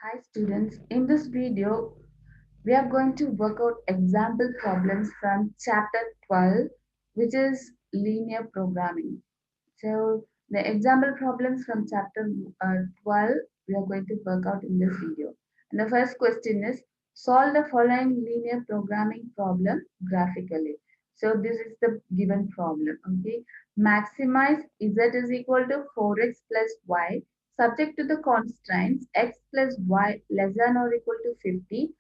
Hi students, in this video we are going to work out example problems from chapter 12, which is linear programming. So the example problems from chapter 12 we are going to work out in this video. And the first question is solve the following linear programming problem graphically. So this is the given problem. Okay, maximize z is equal to 4x plus y subject to the constraints x plus y less than or equal to 50,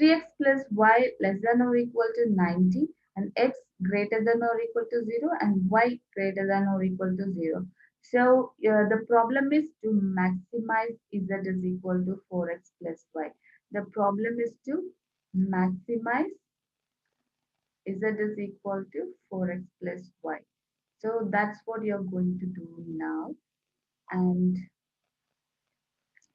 3x plus y less than or equal to 90, and x greater than or equal to 0 and y greater than or equal to 0. So the problem is to maximize z is equal to 4x plus y. The problem is to maximize z is equal to 4x plus y. So that's what you're going to do now. And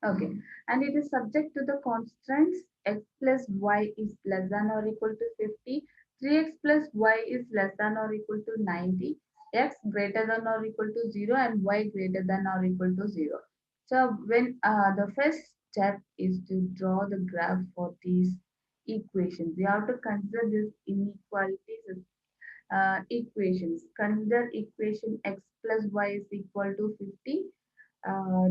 okay, and it is subject to the constraints x plus y is less than or equal to 50, 3x plus y is less than or equal to 90, x greater than or equal to 0 and y greater than or equal to 0. So when the first step is to draw the graph for these equations, we have to consider these inequalities as equations. Consider equation x plus y is equal to 50,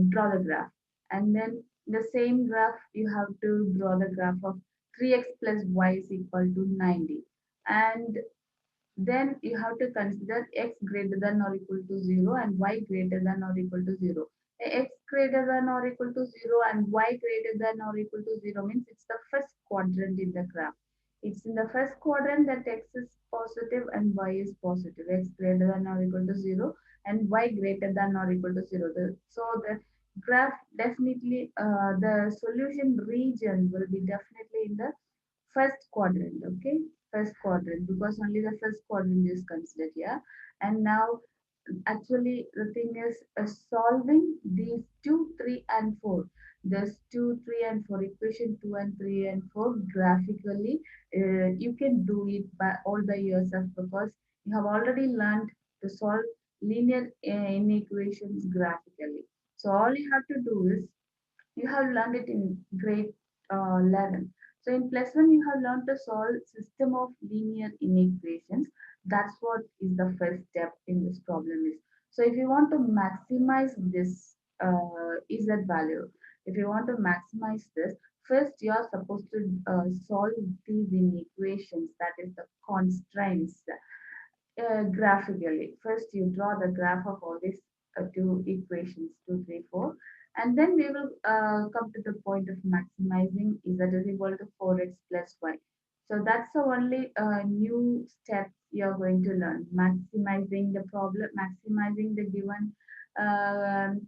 draw the graph, and then the same graph you have to draw the graph of 3x plus y is equal to 90, and then you have to consider x greater than or equal to 0 and y greater than or equal to 0. X greater than or equal to 0 and y greater than or equal to 0 means it's the first quadrant in the graph. It's in the first quadrant that x is positive and y is positive. X greater than or equal to 0 and y greater than or equal to 0. So the graph definitely, the solution region will be definitely in the first quadrant. Okay, first quadrant, because only the first quadrant is considered here. And now actually the thing is solving these 2 3 and 4, this 2 3 and 4, equation 2 and 3 and 4 graphically. You can do it by all by yourself, because you have already learned to solve linear inequations graphically. So all you have to do is, you have learned it in grade 11. So in plus one, you have learned to solve system of linear inequations. That's what is the first step in this problem is. So if you want to maximize this z value, if you want to maximize this, first you are supposed to solve these inequations, that is the constraints, graphically. First, you draw the graph of all these two equations, 2, 3, 4, and then we will come to the point of maximizing z is equal to 4x plus y. So that's the only new step you're going to learn, maximizing the problem, maximizing the given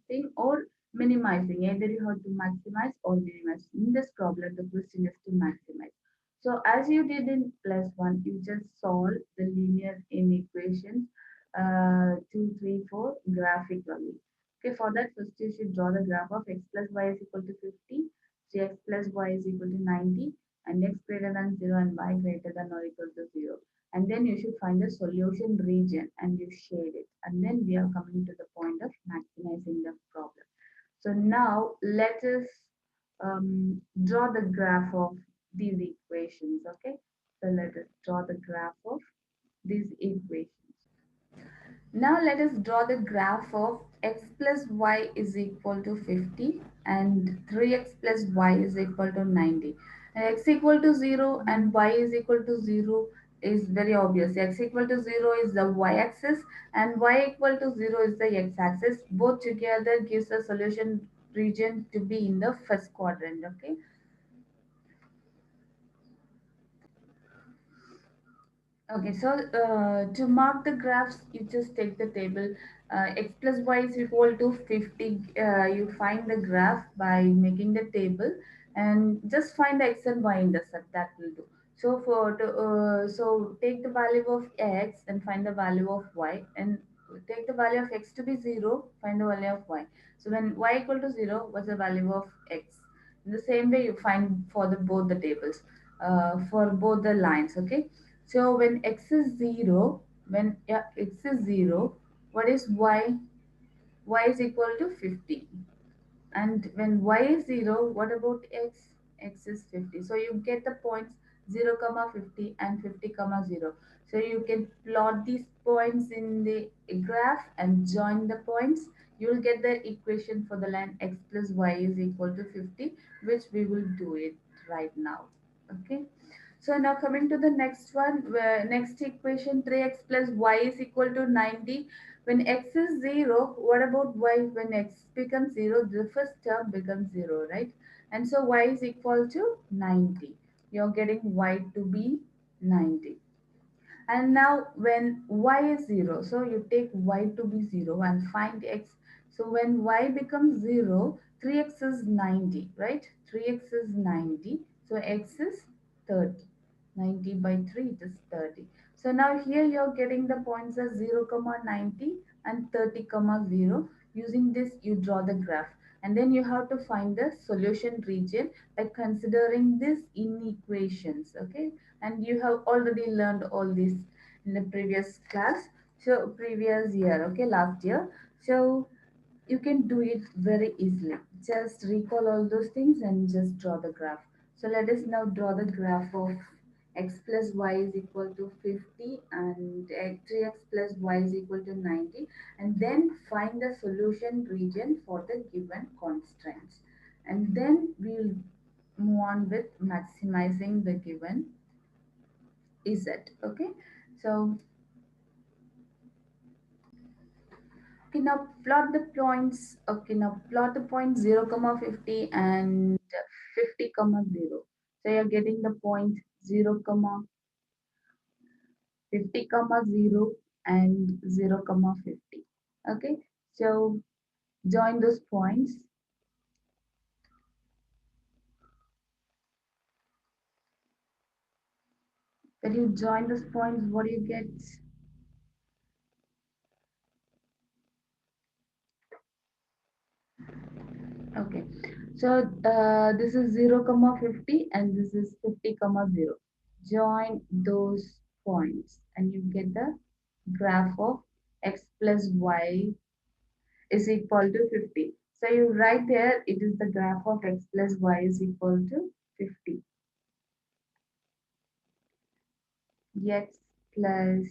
thing, or minimizing. Either you have to maximize or minimize. In this problem, the question is to maximize. So as you did in plus one, you just solve the linear inequations 2, 3, 4 graphically. Okay, for that first you should draw the graph of x plus y is equal to 50, so x plus y is equal to 90, and x greater than 0 and y greater than or equal to 0. And then you should find the solution region and you shade it. And then we are coming to the point of maximizing the problem. So now let us draw the graph of these equations. Okay, so let us draw the graph of these equations. Now let us draw the graph of x plus y is equal to 50 and 3x plus y is equal to 90. And x equal to 0 and y is equal to 0 is very obvious. X equal to 0 is the y-axis and y equal to 0 is the x-axis. Both together gives the solution region to be in the first quadrant. Okay. Okay, so to mark the graphs, you just take the table x plus y is equal to 50. You find the graph by making the table and just find the x and y intercept. That will do. So so take the value of x and find the value of y, and take the value of x to be 0, find the value of y. So when y equal to 0, what's the value of x? In the same way, you find for the both the tables, for both the lines. Okay. So when x is 0, when x is 0, what is y? Y is equal to 50. And when y is 0, what about x? X is 50. So you get the points 0, comma 50 and 50, comma 0. So you can plot these points in the graph and join the points. You will get the equation for the line x plus y is equal to 50, which we will do it right now. Okay. So now coming to the next one, where next equation 3x plus y is equal to 90. When x is 0, what about y? When x becomes 0, the first term becomes 0, right? And so y is equal to 90. You're getting y to be 90. And now when y is 0, so you take y to be 0 and find x. So when y becomes 0, 3x is 90, right? 3x is 90. So x is 30. 90 by 3, it is 30. So now here you're getting the points as 0, comma 90 and 30, comma 0. Using this, you draw the graph. And then you have to find the solution region by considering these inequations, okay? And you have already learned all this in the previous class, so previous year, okay, last year. So you can do it very easily. Just recall all those things and just draw the graph. So let us now draw the graph of x plus y is equal to 50 and 3x plus y is equal to 90, and then find the solution region for the given constraints, and then we will move on with maximizing the given z. Okay, so okay, now plot the points. Okay, now plot the point 0, comma 50 and 50, comma 0. So you're getting the point 0, comma 50, comma 0 and 0, comma 50. Okay, so join those points. When you join those points, what do you get? Okay, so this is 0, comma 50 and this is 50, comma 0. Join those points and you get the graph of x plus y is equal to 50. So you write there, it is the graph of x plus y is equal to 50. X plus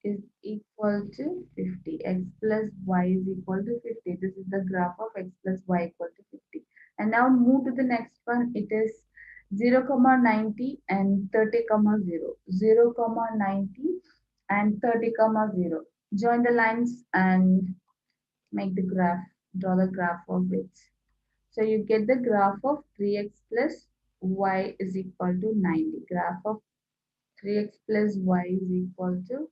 is equal to 50. X plus y is equal to 50. This is the graph of x plus y equal to 50. And now move to the next one. It is 0, comma 90 and 30, comma 0. 0, comma 90 and 30, comma 0. Join the lines and make the graph, draw the graph of it. So you get the graph of 3x plus y is equal to 90. Graph of 3x plus y is equal to.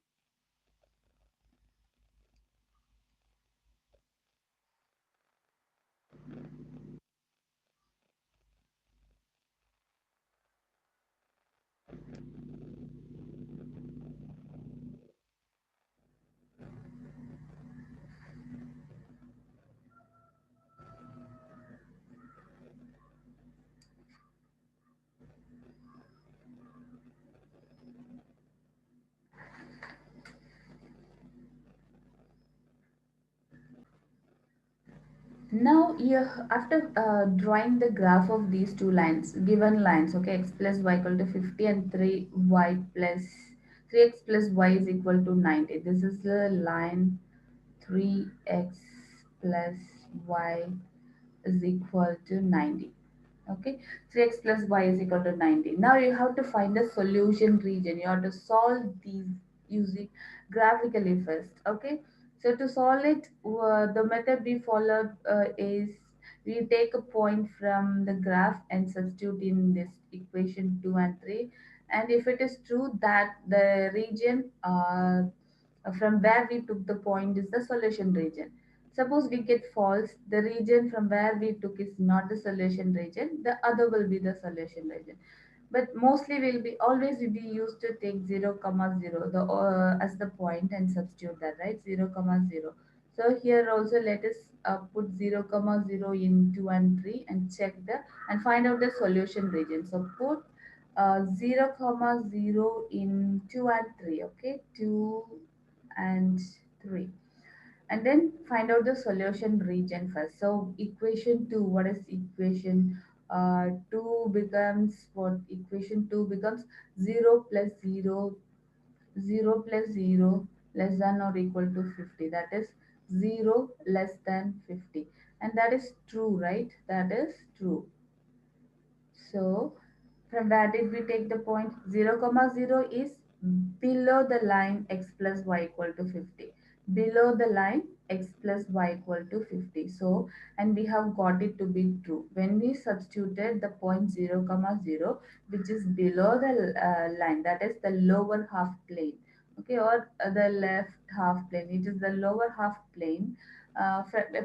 Now you after drawing the graph of these two lines, given lines, okay, x plus y equal to 50 and 3x plus y is equal to 90. This is the line 3x plus y is equal to 90. Okay, 3x plus y is equal to 90. Now you have to find the solution region. You have to solve these using graphically first. Okay, so to solve it, the method we followed is we take a point from the graph and substitute in this equation 2 and 3, and if it is true that the region from where we took the point is the solution region. Suppose we get false, the region from where we took is not the solution region, the other will be the solution region. But mostly will be always will be used to take 0, comma 0 the as the point and substitute that, right? 0, comma 0. So here also let us put 0, comma 0 in 2 and 3 and check the and find out the solution region. So put 0, comma 0 in 2 and 3, okay? 2 and 3. And then find out the solution region first. So equation 2, what is equation 2 becomes what? Equation 2 becomes 0 plus 0, 0 plus 0 less than or equal to 50. That is 0 less than 50. And that is true, right? That is true. So from where did we take the point? 0 comma 0 is below the line x plus y equal to 50. Below the line x plus y equal to 50. So, and we have got it to be true. When we substituted the point 0 comma 0, which is below the line, that is the lower half plane, okay, or the left half plane, it is the lower half plane. A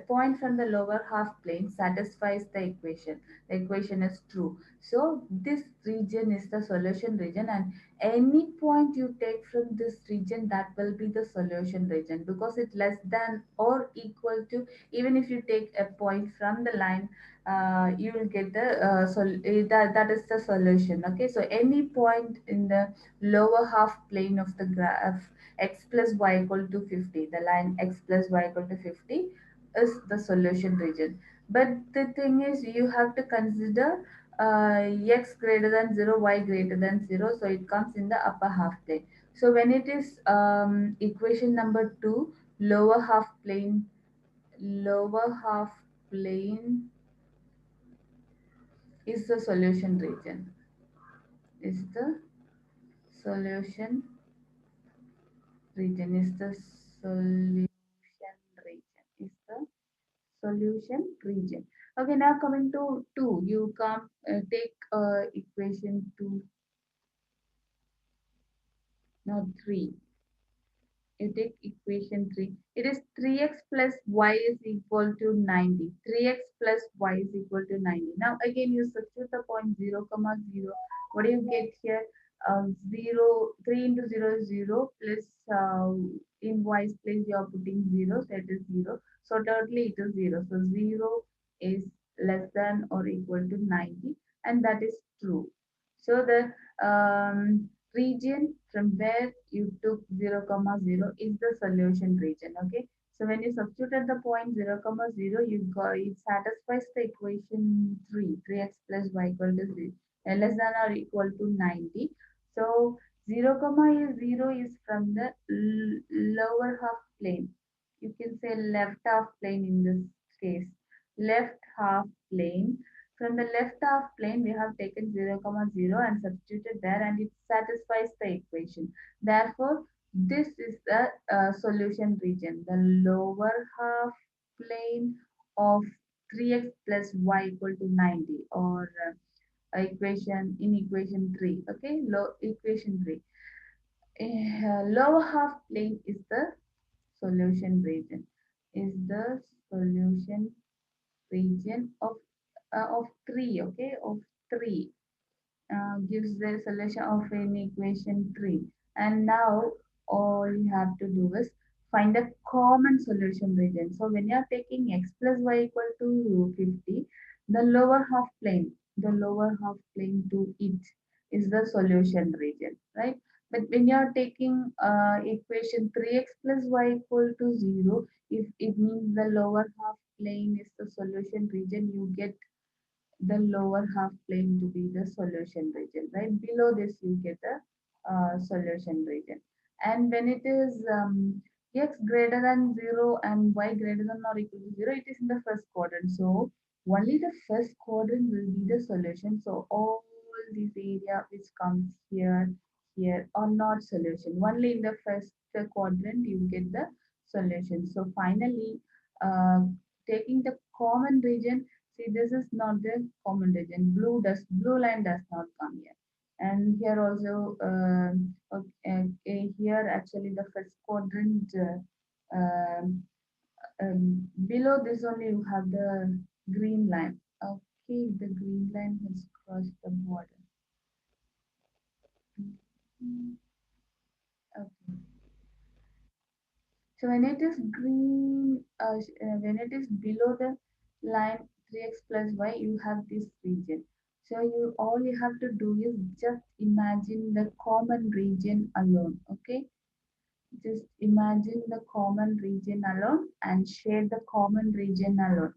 point from the lower half plane satisfies the equation. The equation is true. So this region is the solution region, and any point you take from this region, that will be the solution region, because it's less than or equal to, even if you take a point from the line, you will get the that is the solution. Okay, so any point in the lower half plane of the graph x plus y equal to 50, the line x plus y equal to 50 is the solution region. But the thing is, you have to consider x greater than 0, y greater than 0, so it comes in the upper half plane. So when it is equation number 2, lower half plane, lower half plane is the solution region, is the solution region, is the solution region, is the solution region. Okay, now coming to 2, you come take equation 2, no 3. You take equation 3. It is 3x plus y is equal to 90. 3x plus y is equal to 90. Now again you substitute the point 0 comma 0. What do you get here? 0, 3 into 0 is 0, plus in y's place you are putting 0, so it is 0. So totally it is 0. So 0 is less than or equal to 90, and that is true. So the region from where you took 0 comma 0 is the solution region. Okay, so when you substitute the point 0 comma 0, you got, it satisfies the equation 3, 3x plus y equal to 3, less than or equal to 90. So 0 comma 0 is from the lower half plane, you can say left half plane in this case, left half plane. From the left half plane, we have taken 0 comma 0 and substituted there, and it satisfies the equation. Therefore, this is the solution region, the lower half plane of 3x plus y equal to 90, or equation in equation 3. Okay, equation 3. Lower half plane is the solution region, is the solution region of 3. Okay, of 3 gives the solution of an equation 3. And now all you have to do is find a common solution region. So when you are taking x plus y equal to 50, the lower half plane, the lower half plane to it is the solution region, right? But when you are taking equation 3x plus y equal to 0, if it means the lower half plane is the solution region, you get the lower half plane to be the solution region, right? Below this, you get the solution region. And when it is x greater than 0 and y greater than or equal to 0, it is in the first quadrant. So only the first quadrant will be the solution. So all this area which comes here, here are not solution. Only in the first quadrant you get the solution. So finally, uh, taking the common region, see, this is not the common region. Blue line does not come here. And here also, okay, here actually the first quadrant, below this only you have the green line. Okay, the green line has crossed the border. Mhm. Okay. So when it is green, when it is below the line 3x plus y, you have this region. So you all you have to do is just imagine the common region alone. Okay, Just imagine the common region alone and shade the common region alone.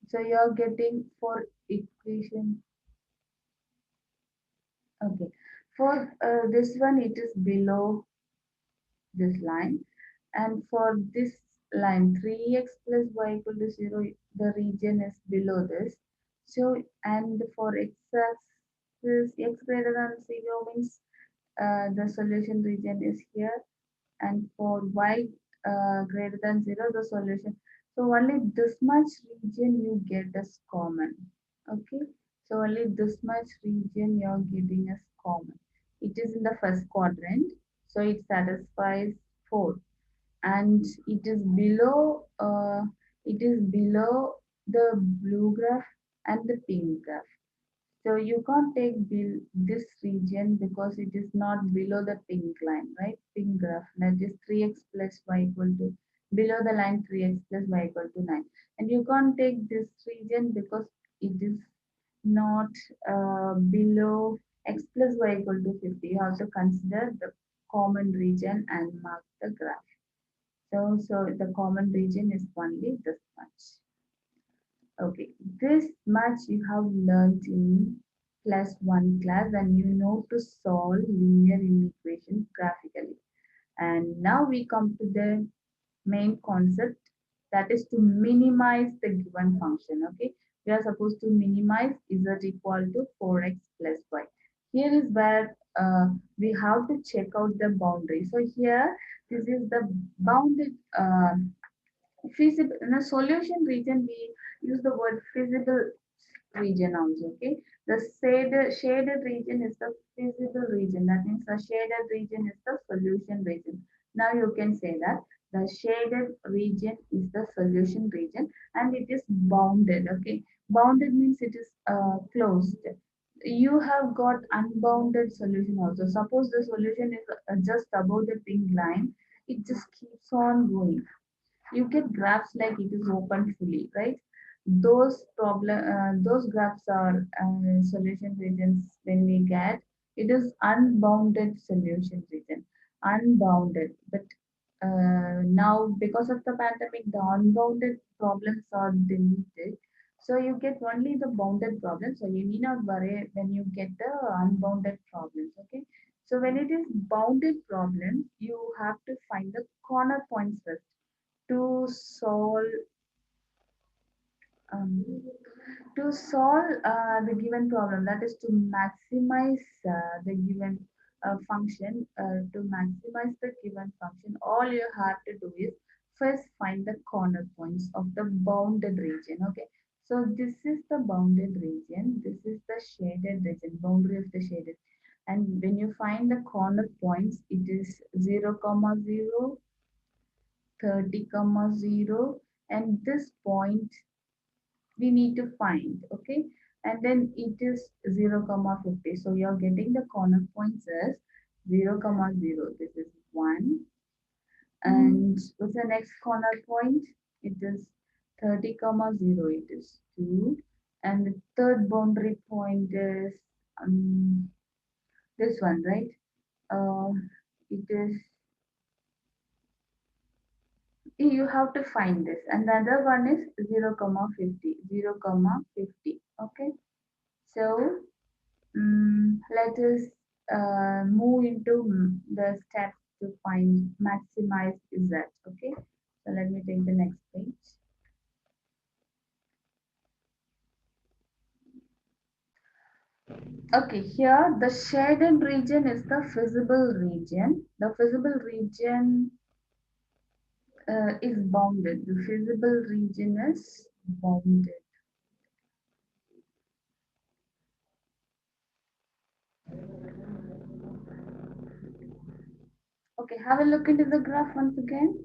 So you're getting for equation. Okay. For this one, it is below this line. And for this line, 3x plus y equal to 0, the region is below this. So, and for x-axis, x greater than 0 means the solution region is here. And for y greater than 0, the solution. So only this much region you get as common. Okay. So only this much region you are getting as common. It is in the first quadrant. So it satisfies 4, and it is below the blue graph and the pink graph. So you can't take this region because it is not below the pink line, right? Pink graph, that is 3x plus y equal to, below the line 3x plus y equal to 9. And you can't take this region because it is not below x plus y equal to 50. You have to consider the common region and mark the graph. So the common region is only this much. Okay, this much you have learned in plus one class, and you know to solve linear inequations graphically. And now we come to the main concept, that is to minimize the given function. Okay, we are supposed to minimize z equal to 4x plus y. Here is where we have to check out the boundary. So here, this is the bounded feasible in a solution region. We use the word feasible region also. Okay, the shaded region is the feasible region. That means the shaded region is the solution region. Now you can say that the shaded region is the solution region, and it is bounded. Okay, bounded means it is closed. You have got unbounded solution also. Suppose the solution is just above the pink line, it just keeps on going. You get graphs like it is open fully, right? Those graphs are solution regions. When we get, it is unbounded solution region, unbounded. But now because of the pandemic, the unbounded problems are deleted. So you get only the bounded problems. So you need not worry when you get the unbounded problems. Okay. So when it is bounded problems, you have to find the corner points first to solve um, the given problem, that is to maximize the given function. To maximize the given function, all you have to do is first find the corner points of the bounded region. Okay, so this is the bounded region, this is the shaded region, boundary of the shaded. And when you find the corner points, it is 0 comma 0, 30 comma 0, and this point we need to find. Okay, and then it is 0 comma 50. So you're getting the corner points as 0 comma 0, this is 1. And what's the next corner point? It is 30 comma 0, it is 2. And the third boundary point is this one, right? uh, it is, you have to find this. And the other one is 0 comma 50, 0 comma 50. Okay, so let us move into the steps to find maximize z. Okay, so let me take the next page. Okay, here the shaded region is the feasible region. The feasible region is bounded. The feasible region is bounded. Okay, have a look into the graph once again.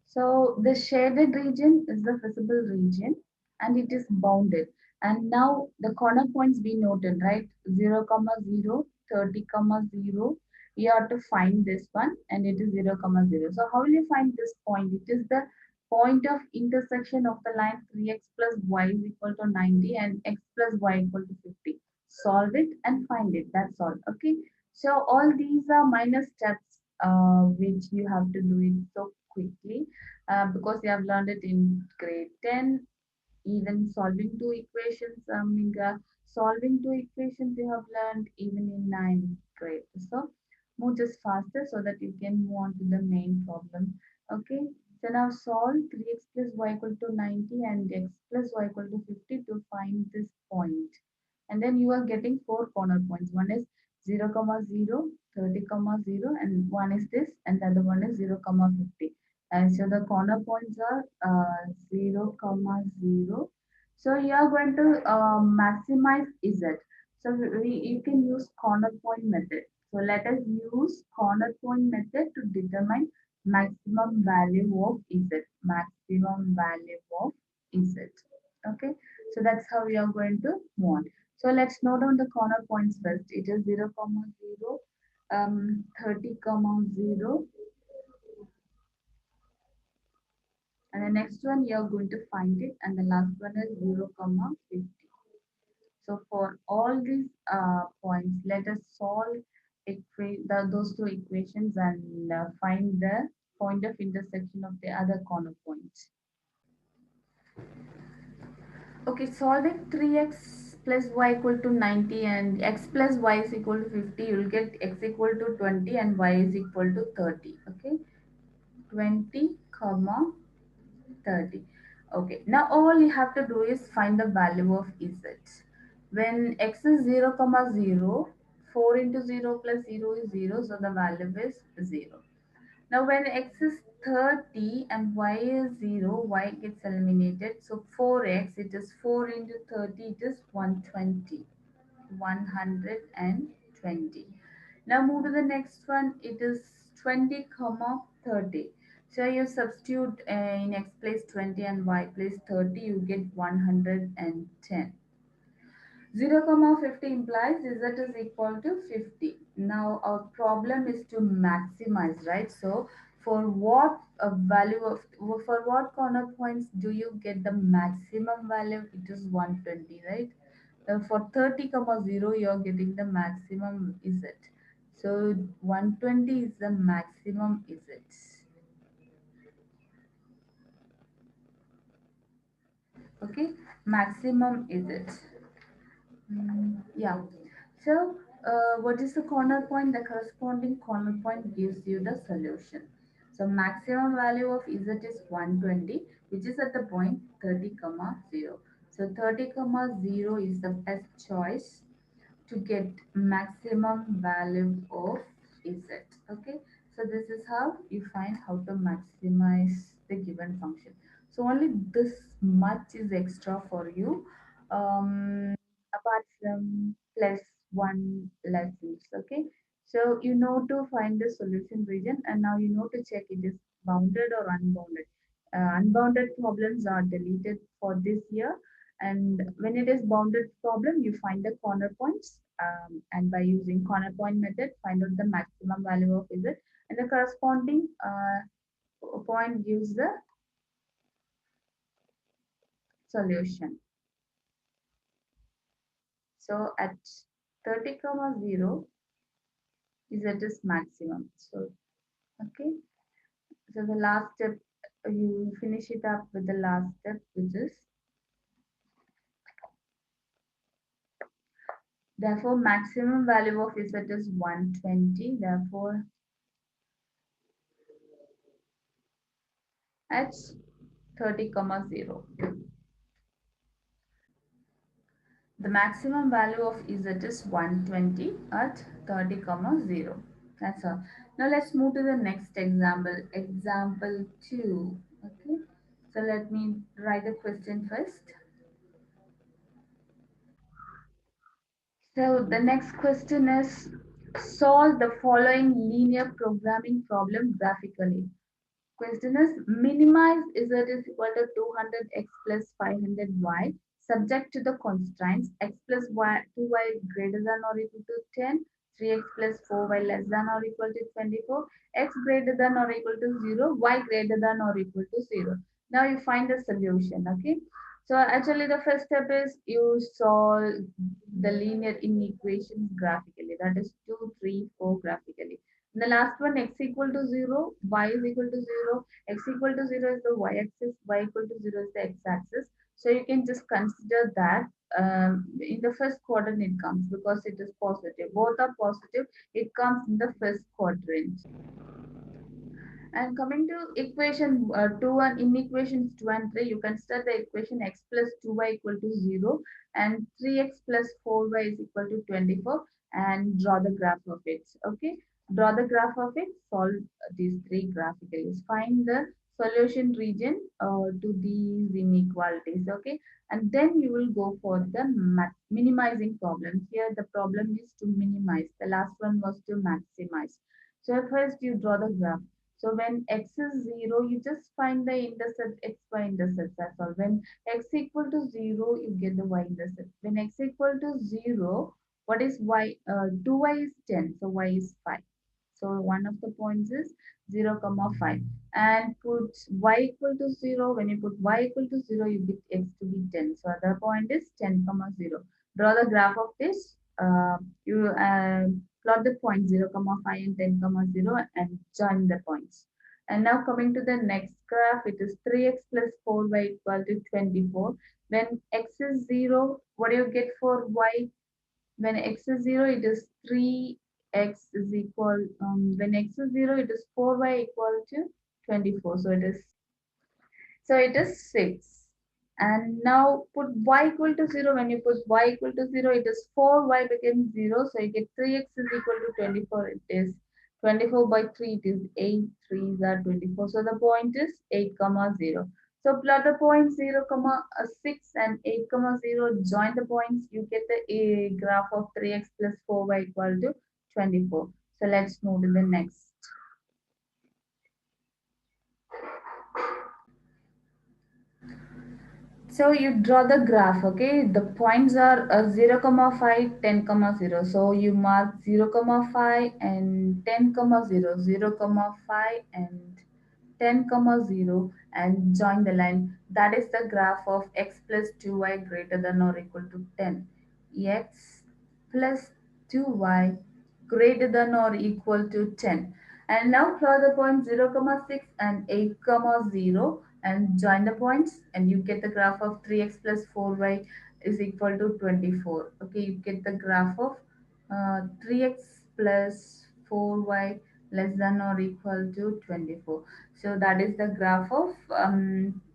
So the shaded region is the visible region, and it is bounded. And now the corner points we noted, right? 0 comma 0, 30 comma 0. You have to find this one, and it is 0 comma 0. So how will you find this point? It is the point of intersection of the line 3x plus y is equal to 90 and x plus y equal to 50. Solve it and find it. That's all. Okay. So all these are minor steps which you have to do it so quickly because you have learned it in grade 10. Even solving two equations you have learned even in ninth grade. So move just faster so that you can move on to the main problem. Okay. So now solve 3x plus y equal to 90 and x plus y equal to 50 to find this point. And then you are getting four corner points. One is 0, comma 0, 30, comma 0, and one is this, and the other one is 0, comma 50. And so the corner points are 0, comma 0. So you are going to maximize Z. So you can use corner point method. So let us use corner point method to determine maximum value of Z. Maximum value of Z. Okay. So that's how we are going to move on. So let's note down the corner points first. It is 0, comma 0, 30, comma 0, and the next one you are going to find it, and the last one is 0, comma 50. So for all these points, let us solve those two equations and find the point of intersection of the other corner points. Okay, solving 3x plus y equal to 90 and x plus y is equal to 50, you'll get x equal to 20 and y is equal to 30. Okay, 20, comma 30. Okay, now all you have to do is find the value of z. When x is 0, comma 0, 4 into 0 plus 0 is 0, so the value is 0. Now when x is 30 and y is 0, y gets eliminated. So 4x, it is 4 into 30, it is 120. 120. Now move to the next one. It is 20, comma 30. So you substitute in x place 20 and y place 30, you get 110. 0, comma 50 implies z is equal to 50. Now our problem is to maximize, right? So for what for what corner points do you get the maximum value? It is 120, right? For 30, comma 0, you are getting the maximum z. So 120 is the maximum z. Okay, maximum z. Yeah. So, what is the corner point? The corresponding corner point gives you the solution. So, maximum value of z is 120, which is at the point 30, comma 0. So, 30, comma 0 is the best choice to get maximum value of z. Okay, so this is how you find how to maximize the given function. So only this much is extra for you, apart from plus one lessons. Okay, so you know to find the solution region, and now you know to check it is bounded or unbounded. Unbounded problems are deleted for this year, and when it is bounded problem, you find the corner points, and by using corner point method, find out the maximum value of z, and the corresponding point gives the solution. So at 30, comma 0, z is maximum. So okay, so the last step, you finish it up with the last step, which is therefore maximum value of z is 120. Therefore at 30, comma 0. The maximum value of z is 120 at 30, comma 0. That's all. Now let's move to the next example. Example 2. Okay. So let me write the question first. So the next question is solve the following linear programming problem graphically. Question is minimize z is equal to 200x plus 500y subject to the constraints x plus y 2y greater than or equal to 10, 3x plus 4y less than or equal to 24, x greater than or equal to 0, y greater than or equal to 0. Now you find the solution. Okay. So actually the first step is you solve the linear inequations graphically. That is 2, 3, 4 graphically. The last one, x equal to 0, y is equal to 0, x equal to 0 is the y-axis, y equal to 0 is the x-axis. So you can just consider that in the first quadrant it comes because it is positive. Both are positive. It comes in the first quadrant. And coming to equation 2 and in equations 2 and 3, you consider the equation x plus 2y equal to 0 and 3x plus 4y is equal to 24 and draw the graph of it. Okay, draw the graph of it, solve these three graphically. Find the solution region to these inequalities. Okay, and then you will go for the minimizing problem. Here the problem is to minimize. The last one was to maximize. So first you draw the graph. So when x is 0, you just find the intercept x, y intercept. That's all. When x equal to 0, you get the y intercept. When x equal to 0, what is y? 2y is 10, so y is 5. So one of the points is 0, comma 5. And put y equal to 0. When you put y equal to 0, you get x to be 10. So other point is 10, comma 0. Draw the graph of this. You plot the point 0, comma 5 and 10, comma 0 and join the points. And now coming to the next graph, it is 3x plus 4y equal to 24. When x is 0, what do you get for y? When x is 0, it is 3x is equal, when x is 0, it is 4y equal to 24. So it is 6. And now put y equal to 0. When you put y equal to 0, it is 4y becomes 0. So you get 3x is equal to 24. It is 24 by 3. It is 8. 3s are 24. So the point is 8, comma 0. So plot the point 0, comma 6 and 8, comma 0. Join the points. You get the graph of 3x plus 4y equal to 24. So let's move to the next. So you draw the graph, okay? The points are 0, comma 5, 10, comma 0. So you mark 0, comma 5 and 10, comma 0, 0, comma 5 and 10, comma 0 and join the line. That is the graph of x plus 2y greater than or equal to 10. X plus 2y greater than or equal to 10. And now plot the point 0, comma 6 and 8, comma 0 and join the points and you get the graph of 3x plus 4y is equal to 24. Okay, you get the graph of 3x plus 4y less than or equal to 24. So that is the graph of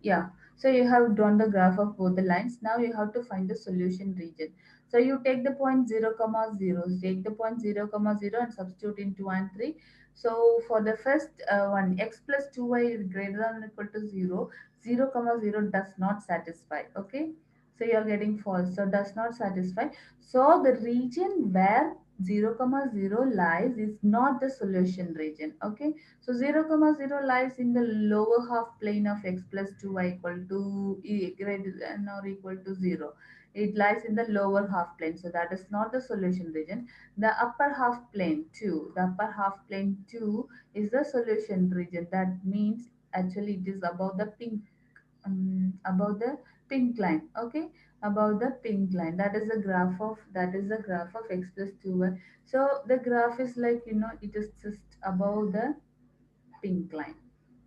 yeah. So you have drawn the graph of both the lines. Now you have to find the solution region. So you take the point 0, comma 0, take the point 0, comma 0 and substitute in 2 and 3. So for the first one, x plus 2y is greater than or equal to 0, 0, comma 0 does not satisfy. Okay. So you are getting false. So does not satisfy. So the region where 0, comma 0 lies is not the solution region. Okay. So 0, comma 0 lies in the lower half plane of x plus 2y equal to greater than or equal to 0. It lies in the lower half plane. So that is not the solution region. The upper half plane 2. The upper half plane 2 is the solution region. That means actually it is above the pink line. Okay, above the pink line. That is the graph of x plus 2y. So the graph is like, it is just above the pink line.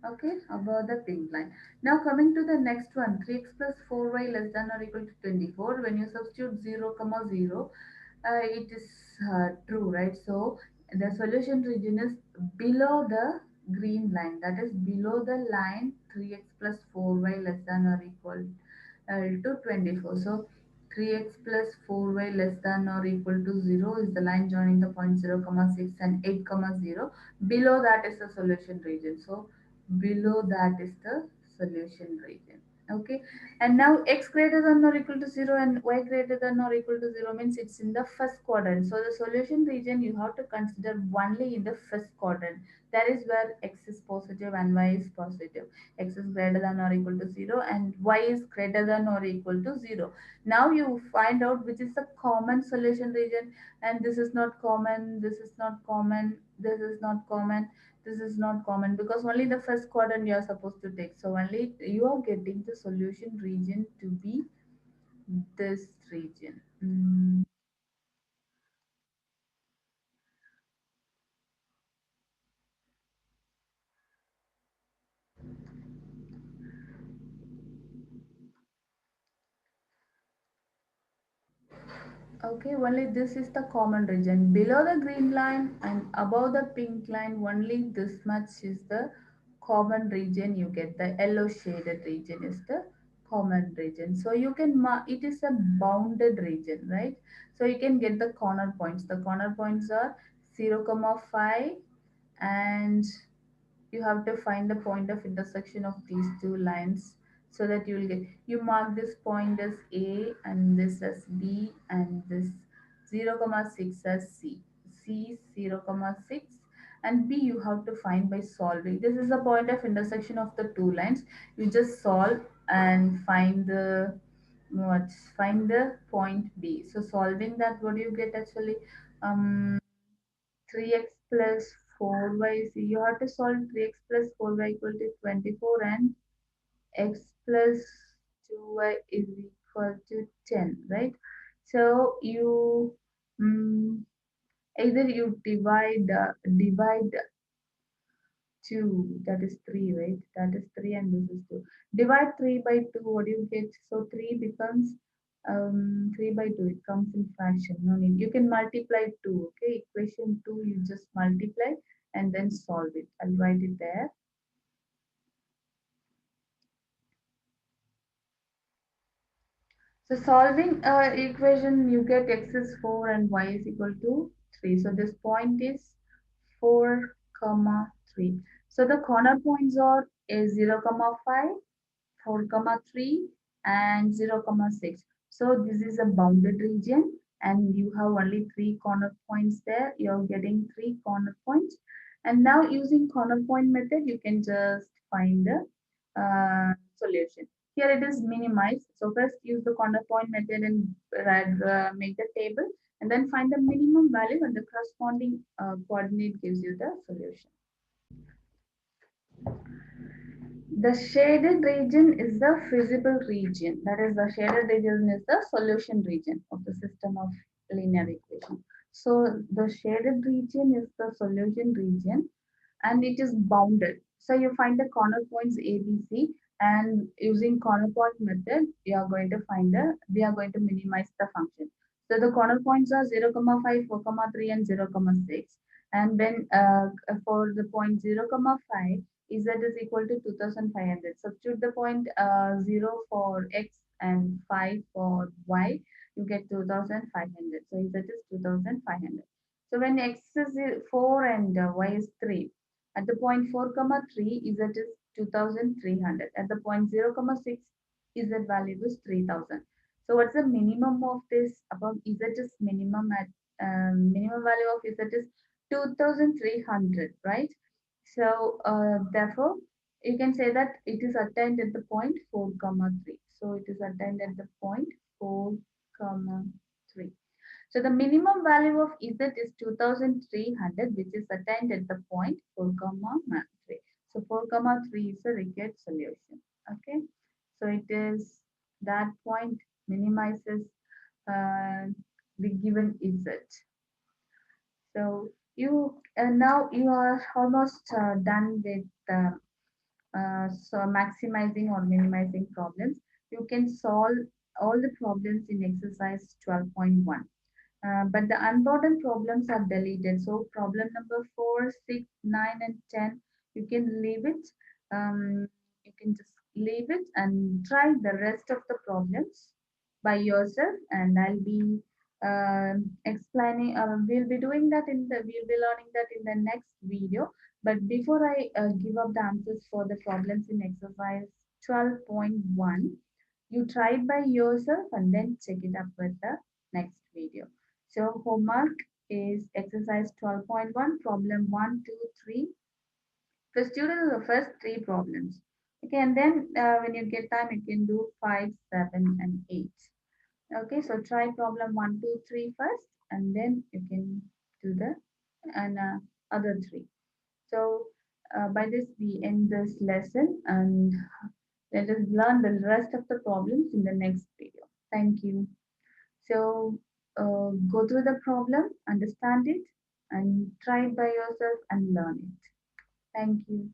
Okay, above the pink line. Now coming to the next one, 3x plus 4y less than or equal to 24. When you substitute 0, comma 0, it is true, right? So the solution region is below the green line. That is below the line 3x plus 4y less than or equal to 24. So 3x plus 4y less than or equal to 0 is the line joining the point 0, comma 6 and 8, comma 0. Below that is the solution region. So below that is the solution region. Okay. And now x greater than or equal to 0 and y greater than or equal to 0 means it's in the first quadrant. So the solution region you have to consider only in the first quadrant. That is where x is positive and y is positive. X is greater than or equal to 0 and y is greater than or equal to 0. Now you find out which is the common solution region, and this is not common, this is not common, this is not common, this is not common, because only the first quadrant you are supposed to take. So only you are getting the solution region to be this region. Mm. Okay, only this is the common region. Below the green line and above the pink line, only this much is the common region you get. The yellow shaded region is the common region. So you can mark it is a bounded region, right? So you can get the corner points. The corner points are 0, 5 and you have to find the point of intersection of these two lines so that you will get you mark this point as A and this as B and this 0 comma 6 as C 0 comma 6 and B you have to find by solving. This is the point of intersection of the two lines. You just solve and find the what find the point B. So solving that, what do you get actually? um 3x plus 4y. See, you have to solve 3x plus 4y equal to 24 and x plus 2y is equal to 10, right? So you either you divide 2, that is 3, right? That is 3 and this is 2. Divide 3 by 2, what do you get? So 3 becomes 3 by 2, it comes in fraction. No need. You can multiply 2, okay? Equation 2, you just multiply and then solve it. I'll write it there. So solving equation, you get x is 4 and y is equal to 3. So this point is 4, comma 3. So the corner points are a 0, comma 5, 4 comma 3 and 0 comma 6. So this is a bounded region and you have only 3 corner points there. You're getting 3 corner points. And now using corner point method, you can just find the solution. Here it is minimized. So first use the corner point method and make the table and then find the minimum value and the corresponding coordinate gives you the solution. The shaded region is the feasible region. That is, the shaded region is the solution region of the system of linear equation. So the shaded region is the solution region and it is bounded. So you find the corner points A, B, C, and using corner point method, you are going to find we are going to minimize the function. So the corner points are 0, 5, 4, 3, and 0, 6. And when for the point 0, 5, z is equal to 2500. Substitute the point 0 for x and 5 for y, you get 2500. So z is 2500. So when x is 4 and y is 3, at the point 4, 3, z is 2300. At the point 0, 6, z value is 3000. So what's the minimum of this? About z is minimum at minimum value of z is 2300, right? So therefore, you can say that it is attained at the point 4, 3. So it is attained at the point 4, 3. So the minimum value of Z is 2300, which is attained at the point 4, 3. So 4, 3 is the required solution. Okay. So it is that point minimizes the given Z. So you now you are almost done with so maximizing or minimizing problems. You can solve all the problems in exercise 12.1. But the unbounded problems are deleted. So problem number 4, 6, 9, and 10, you can leave it. You can just leave it and try the rest of the problems by yourself. And I'll be explaining. We'll be doing that we'll be learning that in the next video. But before I give up the answers for the problems in exercise 12.1, you try it by yourself and then check it up with the next video. So homework is exercise 12.1, problem 1, 2, 3. First you do the first three problems. Okay, and then when you get time, you can do 5, 7, and 8. Okay, so try problem 1, 2, 3 first, and then you can do the and other three. So by this we end this lesson and let us learn the rest of the problems in the next video. Thank you. So go through the problem, understand it, and try it by yourself and learn it. Thank you.